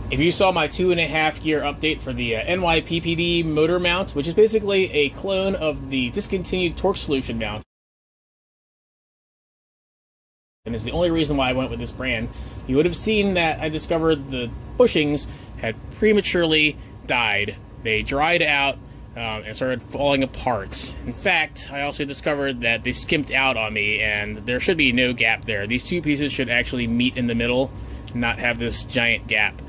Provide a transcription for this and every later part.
If you saw my 2.5 year update for the NYPPD motor mount, which is basically a clone of the discontinued torque solution mount, and is the only reason why I went with this brand, you would have seen that I discovered the bushings had prematurely died. They dried out and started falling apart. In fact, I also discovered that they skimped out on me, and there should be no gap there. These two pieces should actually meet in the middle, not have this giant gap.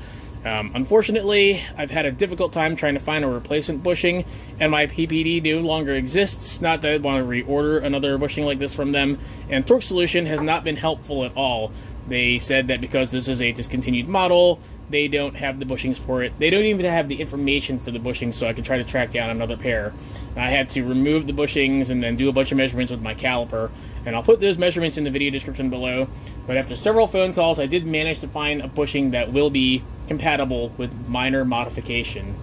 Unfortunately, I've had a difficult time trying to find a replacement bushing, and my PPD no longer exists. Not that I want to reorder another bushing like this from them, and Torque Solution has not been helpful at all. They said that because this is a discontinued model, they don't have the bushings for it. They don't even have the information for the bushings, so I could try to track down another pair. I had to remove the bushings and then do a bunch of measurements with my caliper, and I'll put those measurements in the video description below. But after several phone calls, I did manage to find a bushing that will be compatible with minor modification.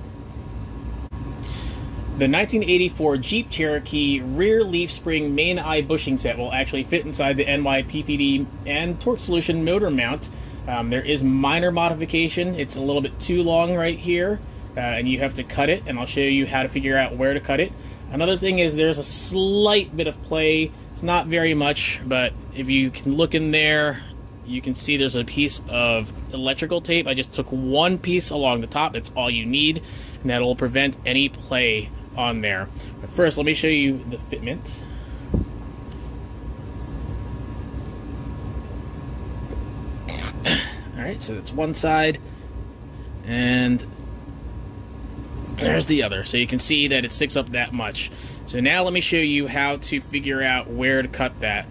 The 1984 Jeep Cherokee rear leaf spring main eye bushing set will actually fit inside the NYPPD and Torque Solution motor mount. There is minor modification. It's a little bit too long right here, and you have to cut it, and I'll show you how to figure out where to cut it. Another thing is there's a slight bit of play. It's not very much, but if you can look in there, you can see there's a piece of electrical tape. I just took one piece along the top. That's all you need, and that'll prevent any play on there. But first, let me show you the fitment. Alright, so that's one side, and there's the other. So you can see that it sticks up that much. So now let me show you how to figure out where to cut that.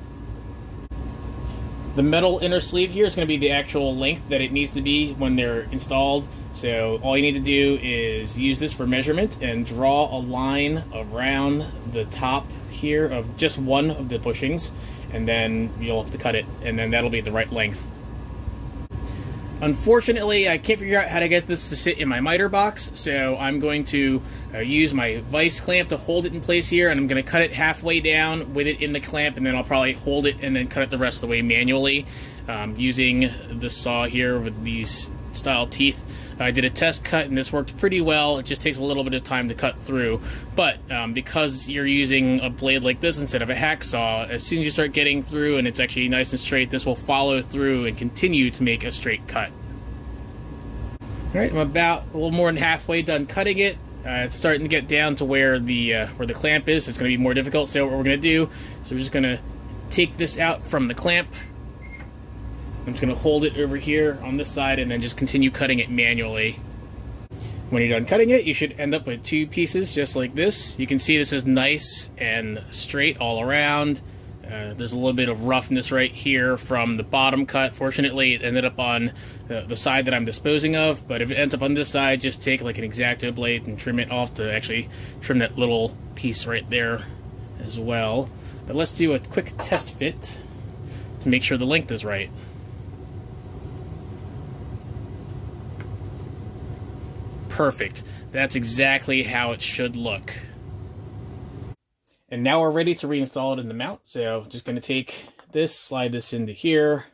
The metal inner sleeve here is going to be the actual length that it needs to be when they're installed. So all you need to do is use this for measurement and draw a line around the top here of just one of the bushings, and then you'll have to cut it, and then that'll be the right length. Unfortunately, I can't figure out how to get this to sit in my miter box, so I'm going to use my vice clamp to hold it in place here, and I'm going to cut it halfway down with it in the clamp, and then I'll probably hold it and then cut it the rest of the way manually using the saw here with these style teeth. I did a test cut, and this worked pretty well. It just takes a little bit of time to cut through, but because you're using a blade like this instead of a hacksaw, as soon as you start getting through and it's actually nice and straight, this will follow through and continue to make a straight cut. Alright, I'm about a little more than halfway done cutting it. It's starting to get down to where the clamp is, so it's going to be more difficult. So what we're going to do, we're just going to take this out from the clamp. I'm just going to hold it over here on this side and then just continue cutting it manually. When you're done cutting it, you should end up with two pieces just like this. You can see this is nice and straight all around. There's a little bit of roughness right here from the bottom cut. Fortunately, it ended up on the side that I'm disposing of, but if it ends up on this side, just take like an X-Acto blade and trim it off to actually trim that little piece right there as well. But let's do a quick test fit to make sure the length is right. Perfect. That's exactly how it should look. And now we're ready to reinstall it in the mount. So just going to take this, slide this into here,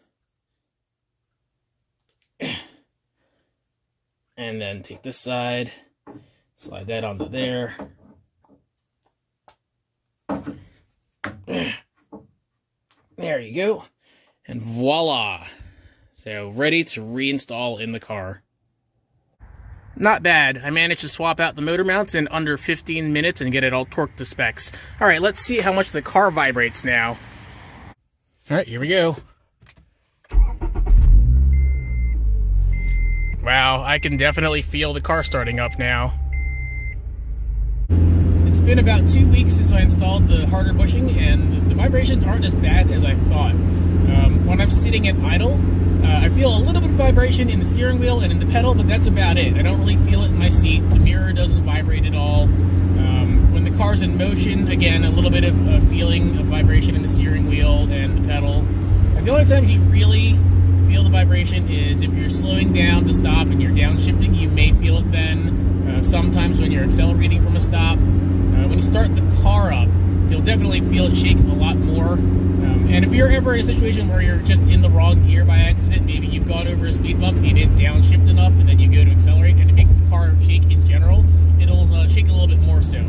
and then take this side, slide that onto there. There you go. And voila. So ready to reinstall in the car. Not bad. I managed to swap out the motor mounts in under 15 minutes and get it all torqued to specs. Alright, let's see how much the car vibrates now. Alright, here we go. Wow, I can definitely feel the car starting up now. It's been about 2 weeks since I installed the harder bushing, and the vibrations aren't as bad as I thought. When I'm sitting at idle, I feel a little bit of vibration in the steering wheel and in the pedal, but that's about it. I don't really feel it in my seat. The mirror doesn't vibrate at all. When the car's in motion, again, a little bit of a feeling of vibration in the steering wheel and the pedal. And the only times you really feel the vibration is if you're slowing down to stop and you're downshifting, you may feel it then. Sometimes when you're accelerating from a stop. When you start the car up, you'll definitely feel it shake a lot more. And if you're ever in a situation where you're just in the wrong gear by accident, maybe you've gone over a speed bump and you didn't downshift enough, and then you go to So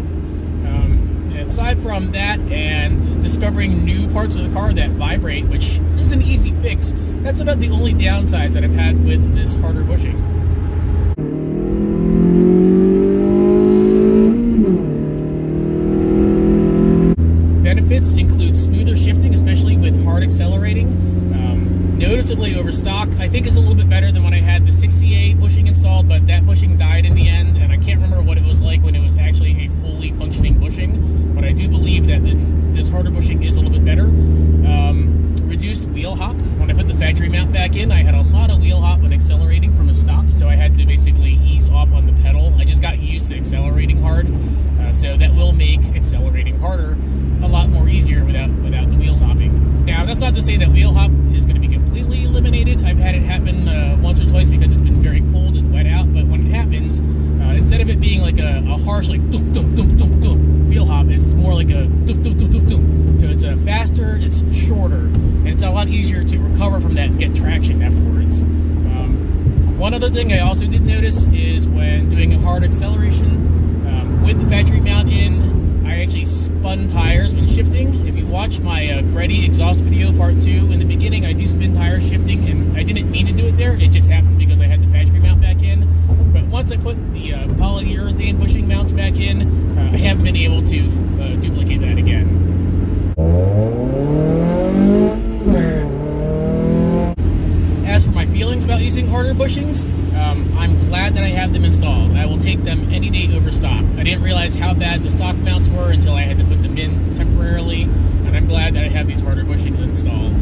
aside from that and discovering new parts of the car that vibrate, which is an easy fix, that's about the only downsides that I've had with this harder bushing. Benefits include smoother shifting, especially with hard accelerating. Noticeably over stock. I think it's a little bit better than when I had the 68 bushing installed, but that bushing died in the end, and I can't remember what it was like when it was actually a fully functioning bushing, but I do believe that this harder bushing is a little bit better. Reduced wheel hop. When I put the factory mount back in, I had a lot of wheel hop when accelerating from a stop, so I had to basically ease off on the pedal. I just got used to accelerating hard, so that will make accelerating harder a lot more easier without the wheels hopping. Now, that's not to say that wheel hop is going to be completely eliminated. I've had it happen once or twice because it's been very cold and wet out, but when it happens, instead of it being like a harsh, like doom, doom, doom, doom, doom, wheel hop, it's more like a doom, doom, doom, doom, doom. So it's faster, it's shorter, and it's a lot easier to recover from that and get traction afterwards. One other thing I also did notice is when doing a hard acceleration, with the factory mount in, I actually spun tires when shifting. If you watch my Greddy exhaust video part 2, in the beginning I do spin tires shifting, and I didn't mean to do it there, it just happened because I had the factory mount back in. But once I put the polyurethane bushing mounts back in, I haven't been able to duplicate that again. As for my feelings about using harder bushings, I'm glad that I have them installed. I will take them any day over stock. I didn't realize how bad the stock mounts were until I had to put them in temporarily, and I'm glad that I have these harder bushings installed.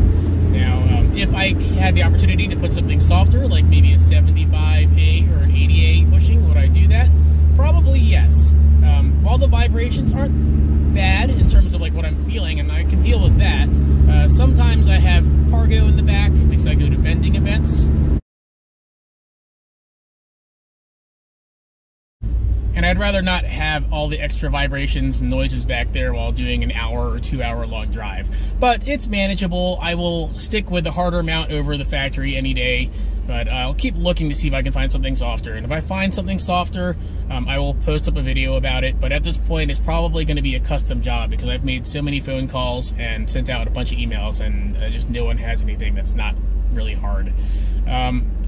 Now, if I had the opportunity to put something softer, like maybe a 75A or an 80A bushing, would I do that? Probably yes. While the vibrations aren't bad in terms of like what I'm feeling, and I can deal with that, sometimes I have cargo in the back because I go to vending events. And I'd rather not have all the extra vibrations and noises back there while doing an hour or 2 hour long drive. But it's manageable. I will stick with the harder mount over the factory any day, but I'll keep looking to see if I can find something softer. And if I find something softer, I will post up a video about it. But at this point, it's probably going to be a custom job because I've made so many phone calls and sent out a bunch of emails, and just no one has anything that's not really hard.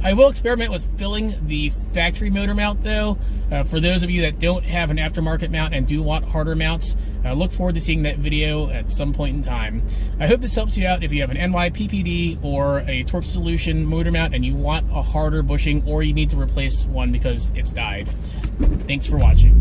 I will experiment with filling the factory motor mount though. For those of you that don't have an aftermarket mount and do want harder mounts, look forward to seeing that video at some point in time. I hope this helps you out if you have an NYPPD or a Torque Solution motor mount and you want a harder bushing, or you need to replace one because it's died. Thanks for watching.